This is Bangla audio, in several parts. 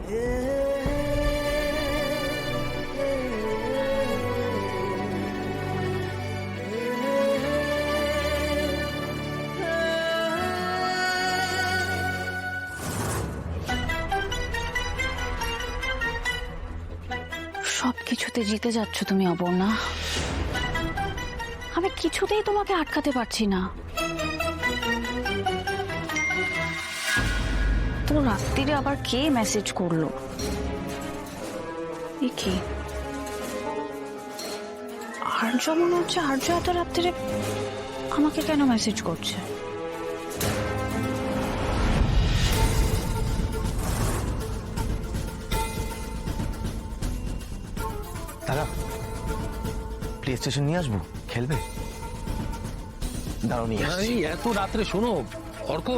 সবকিছুতে জিতে যাচ্ছ তুমি অপর্ণা, আমি কিছুতেই তোমাকে আটকাতে পারছি না। তো রাত্রিরে আবার কে মেসেজ করলো? কি আর্য মনে হচ্ছে, আর্য এত রাত্রিরে আমাকে কেন মেসেজ করছে? দাদা, প্লে স্টেশন নিয়ে আসবো, খেলবে? দাঁড়াও, নিয়ে আসছি। এত রাত্রে শোনো অর্ক,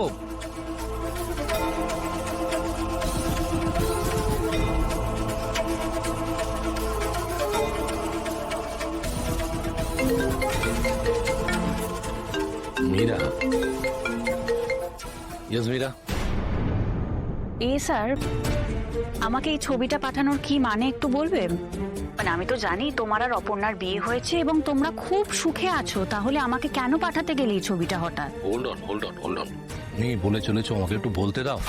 মীরা। ইয়েস মীরা। স্যার, আমাকে এই ছবিটা পাঠানোর কি মানে একটু বলবে? মানে আমি তো জানি তোমার আর অপর্ণার বিয়ে হয়েছে এবং তোমরা খুব সুখে আছো, তাহলে আমাকে কেন পাঠাতে গেলে এই ছবিটা হঠাৎ? Hold on. তুমি বলে চলেছো, আমাকে একটু বলতে দাও।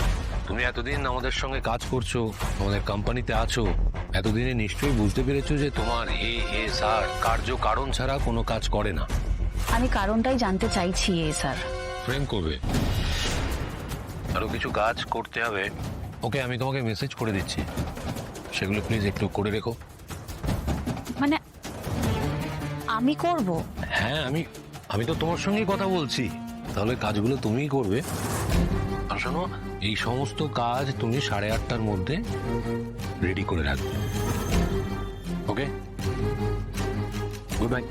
তুমি এতদিন আমাদের সঙ্গে কাজ করছো, আমাদের কোম্পানিতে আছো, এতদিনে নিশ্চয়ই বুঝতে পেরেছো যে তোমার ASR কার্য কারণ ছাড়া কোনো কাজ করে না। আমি কারণটাই জানতে চাইছি স্যার। প্রেম করবে, আরো কিছু কাজ করতে হবে। ওকে, আমি তোমাকে মেসেজ করে দিচ্ছি, সেগুলো প্লিজ একটু করে রেখো। মানে আমি করব? হ্যাঁ, আমি তো তোমার সঙ্গেই কথা বলছি, তাহলে কাজগুলো তুমিই করবে। আর শোনো, এই সমস্ত কাজ তুমি 8:30টার মধ্যে রেডি করে রাখবে। ওকে, গুড বাই।